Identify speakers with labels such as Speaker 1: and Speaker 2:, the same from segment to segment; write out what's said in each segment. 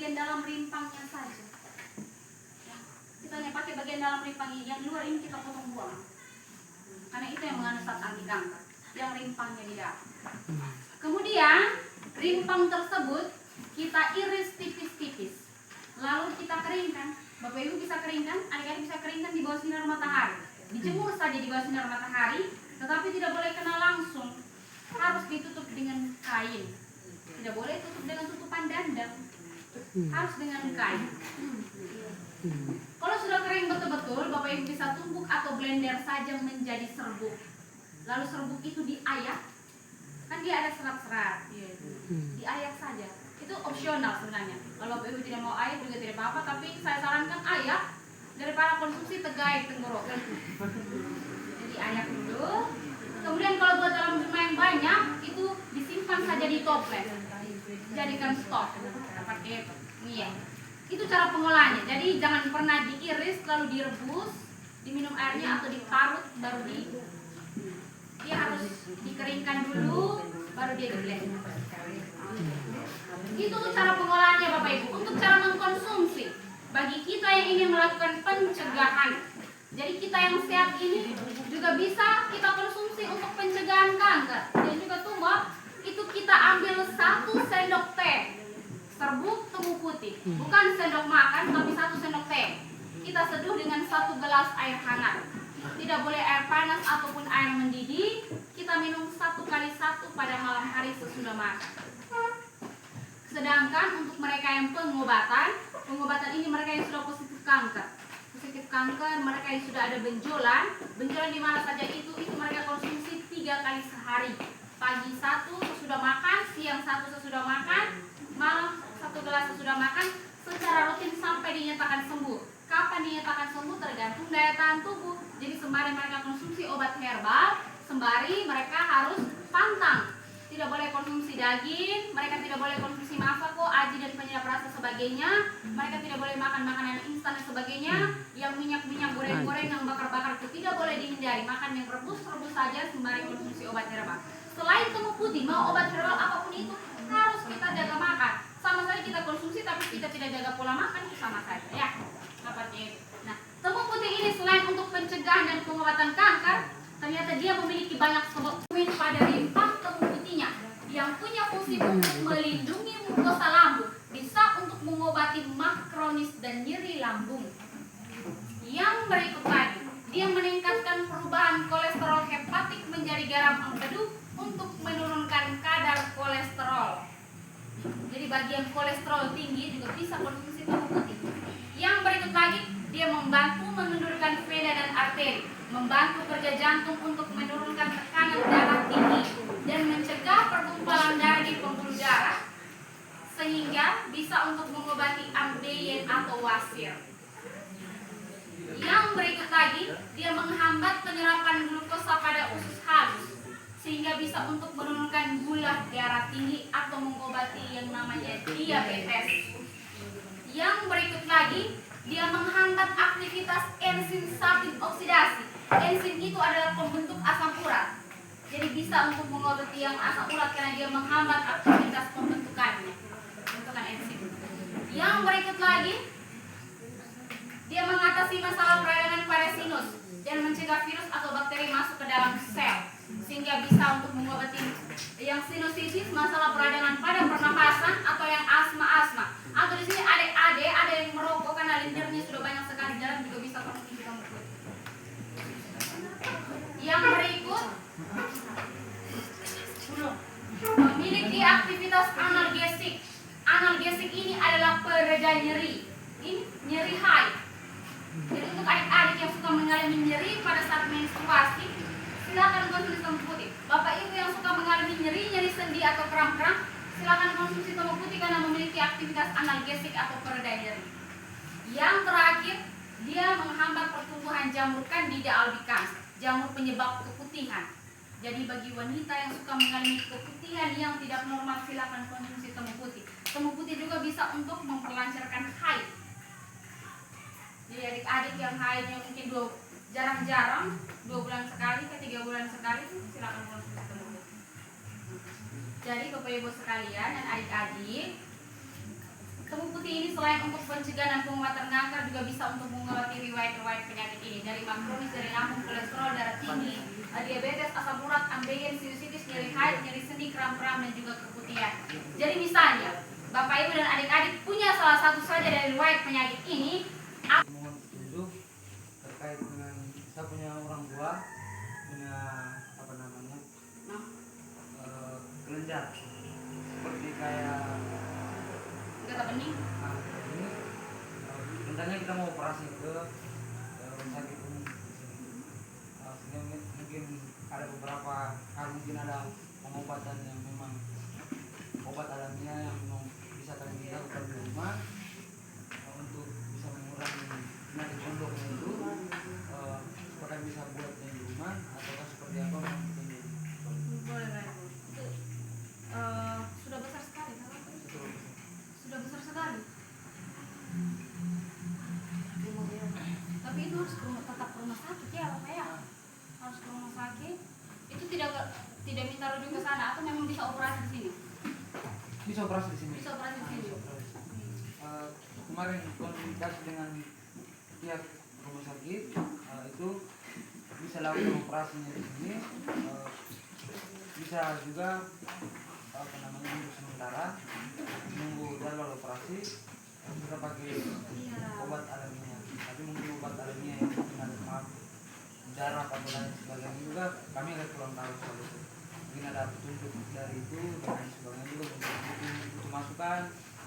Speaker 1: bagian dalam rimpangnya saja. Ya, kita hanya pakai bagian dalam rimpang ini, yang luar ini kita potong buang. Karena itu yang mengandung zat anti kanker, yang rimpangnya di dalam. Kemudian rimpang tersebut kita iris tipis-tipis, lalu kita keringkan. Bapak Ibu bisa keringkan, adik-adik bisa keringkan di bawah sinar matahari. Dijemur saja di bawah sinar matahari, tetapi tidak boleh kena langsung. Harus ditutup dengan kain. Tidak boleh tutup dengan tutupan dandang. Harus dengan kain. Kalau sudah kering betul-betul, Bapak Ibu bisa tumbuk atau blender saja menjadi serbuk. Lalu serbuk itu diayak. Kan dia ada serat-serat. Diayak saja. Itu opsional sebenarnya. Kalau Bapak Ibu tidak mau ayak juga tidak apa-apa, tapi saya sarankan ayak daripada konsumsi tegai tenggorokan. Jadi ayak dulu. Kemudian kalau buat dalam jumlah yang banyak, itu disimpan saja di toples. Jadikan stok. Pakai minyak. Itu cara pengolahannya. Jadi jangan pernah diiris lalu direbus, diminum airnya atau diparut baru dia harus dikeringkan dulu baru dia di-blend. Itu tuh cara pengolahannya Bapak Ibu. Untuk cara mengkonsumsi, bagi kita yang ingin melakukan pencegahan, jadi kita yang sehat ini juga bisa kita konsumsi untuk pencegahan kanker dan juga tumor. Itu kita ambil 1 sendok teh serbuk temu putih, bukan sendok makan tapi 1 sendok teh. Kita seduh dengan 1 gelas air hangat. Tidak boleh air panas ataupun air mendidih. Kita minum 1 kali 1 pada malam hari sesudah makan. Sedangkan untuk mereka yang pengobatan ini mereka yang sudah positif kanker, mereka yang sudah ada benjolan di mana saja itu mereka konsumsi 3 kali sehari. Pagi 1 sesudah makan, siang 1 sesudah makan, malam 1 gelas sesudah makan secara rutin sampai dinyatakan sembuh. Kapan dinyatakan sembuh tergantung daya tahan tubuh. Jadi sembari mereka konsumsi obat herbal, sembari mereka harus pantang. Tidak boleh konsumsi daging, mereka tidak boleh konsumsi masako, aji dan penyedap rasa sebagainya. Mereka tidak boleh makan makanan instan dan sebagainya. Yang minyak-minyak goreng-goreng, yang bakar-bakar itu tidak boleh dihindari. Makan yang rebus saja sembari konsumsi obat herbal. Selain temu putih, mau obat herbal apapun itu harus kita jaga makan. Sama saja kita konsumsi tapi kita tidak jaga pola makan, itu sama saja ya. Nah, temu putih ini selain untuk pencegahan dan pengobatan kanker, ternyata dia memiliki banyak sebab pada rimpang temu putihnya yang punya fungsi untuk melindungi mukosa lambung, bisa untuk mengobati mah kronis dan nyeri lambung. Yang berikut lagi, dia meningkatkan perubahan kolesterol hepatik menjadi garam empedu untuk menurunkan kadar kolesterol. Jadi bagi yang kolesterol tinggi juga bisa konsumsi temu putih. Yang berikut lagi, dia membantu mengendurkan vena dan arteri, membantu kerja jantung untuk menurunkan tekanan darah tinggi dan mencegah pergumpalan darah di pembuluh darah, sehingga bisa untuk mengobati ambeien atau wasir. Yang berikut lagi, dia menghambat penyerapan glukosa pada usus halus, sehingga bisa untuk menurunkan gula darah tinggi atau mengobati yang namanya diabetes. Yang berikut lagi, dia menghambat aktivitas enzim satin oksidasi. Enzim itu adalah pembentuk asam urat. Jadi bisa untuk mengobati yang asam urat karena dia menghambat aktivitas pembentukan enzim. Yang berikut lagi, dia mengatasi masalah peradangan pada sinus dan mencegah virus atau bakteri masuk ke dalam sel, sehingga bisa untuk mengobati yang sinusitis, masalah peradangan pada pernapasan atau yang asma. Atau di sini adik-adik ada yang merokok karena lendirnya sudah banyak sekali jalan juga bisa konsumsi temu putih. Yang berikut, memiliki aktivitas analgesik. Analgesik ini adalah pereda nyeri. Ini nyeri haid. Jadi untuk adik-adik yang suka mengalami nyeri pada saat menstruasi, silakan konsumsi temu putih. Bapak Ibu yang suka mengalami nyeri sendi atau kram-kram, silakan konsumsi temu putih karena memiliki aktivitas analgesik atau pereda nyeri. Yang terakhir, dia menghambat pertumbuhan jamur Candida albicans, jamur penyebab keputihan. Jadi bagi wanita yang suka mengalami keputihan yang tidak normal, silakan konsumsi temu putih. Temu putih juga bisa untuk memperlancarkan haid. Jadi adik-adik yang haidnya mungkin jarang-jarang, 2 bulan sekali ke 3 bulan sekali, silakan konsumsi temu putih. Jadi Bapak Ibu sekalian dan adik-adik, temu putih ini selain untuk pencegahan dan pengobatan kanker juga bisa untuk mengobati riwayat-riwayat penyakit ini dari kronis, dari lambung, kolesterol, darah tinggi, diabetes, asam urat, ambeien, sinusitis, nyeri haid, nyeri sendi, kram-kram dan juga keputihan. Jadi misalnya Bapak Ibu dan adik-adik punya salah satu saja dari riwayat penyakit ini,
Speaker 2: mohon petunjuk terkait dengan saya punya orang tua punya apa namanya kelenjar seperti kayak
Speaker 1: kata bening.
Speaker 2: ini rencananya kita mau operasi ke rumah sakit umum di sini. Sehingga mungkin ada beberapa hal, mungkin ada pengobatan yang memang obat alamiah yang memang bisa kami lakukan di rumah untuk bisa mengurangi penyakit gondoknya itu, apakah bisa buatnya di rumah ataukah seperti apa menurut
Speaker 1: Boleh, Pak Ibu. Sudah besar sekali, sudah besar sekali. Tapi itu harus tetap ke rumah sakit ya, Bapak ya. Harus ke rumah sakit. Itu tidak minta rujuk ke sana atau memang bisa operasi di sini?
Speaker 2: bisa operasi di sini.
Speaker 1: Bisa operasi di sini.
Speaker 2: Bisa operasi. Kemarin komunikasi dengan pihak rumah sakit, itu bisa lakukan operasinya di sini, bisa juga apa namanya untuk sementara menunggu jadwal operasi kita pakai obat alamiah, tapi mungkin obat alamiah yang mungkin ada maaf darah atau lain sebagainya juga kami agak kurang tahu soal itu. Mungkin ada petunjuk dari itu dan lain sebagainya juga untuk masukan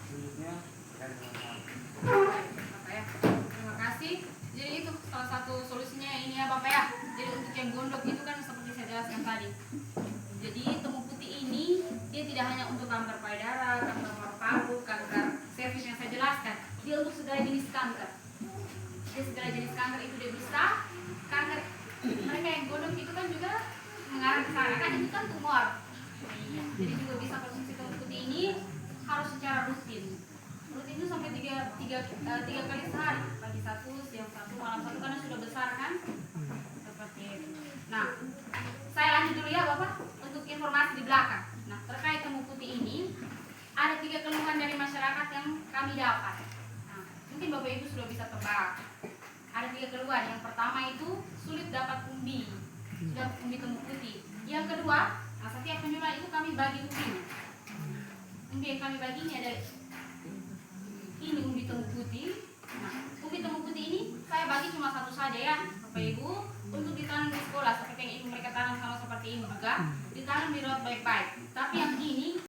Speaker 2: petunjuknya terkait dengan hal.
Speaker 1: Bapak ya, terima kasih. Jadi itu salah satu solusinya ini ya Bapak ya. Jadi untuk yang gondok itu kan seperti saya jelaskan tadi. Jadi temu putih ini dia tidak hanya untuk kanker payudara, kanker paru-paru, kanker serviks yang saya jelaskan. Dia untuk segala jenis kanker. Dia segala jenis kanker itu dia bisa. Kanker mereka yang gondok itu kan juga mengarah ke sana kan, itu kan tumor. Jadi juga bisa konsumsi temu putih ini harus secara rutin. Rutin itu sampai tiga kali sehari, pagi satu, siang satu, malam satu, karena sudah besar kan seperti itu. Nah, saya lanjut dulu ya Bapak untuk informasi di belakang. Nah, terkait temu putih ini ada 3 keluhan dari masyarakat yang kami dapat. Nah, mungkin Bapak Ibu sudah bisa tebak. Ada 3 keluhan. Yang pertama itu sulit dapat umbi temu putih. Yang kedua, nah, setiap penjualan itu kami bagi umbinya. Umbi yang kami bagi ini ada ini umbi temu putih. Nah, umbi temu putih ini saya bagi cuma satu saja ya Bapak Ibu, untuk ditanam di sekolah seperti yang ibu mereka tanam sama seperti ini juga, ditanam di laut baik-baik. Tapi yang ini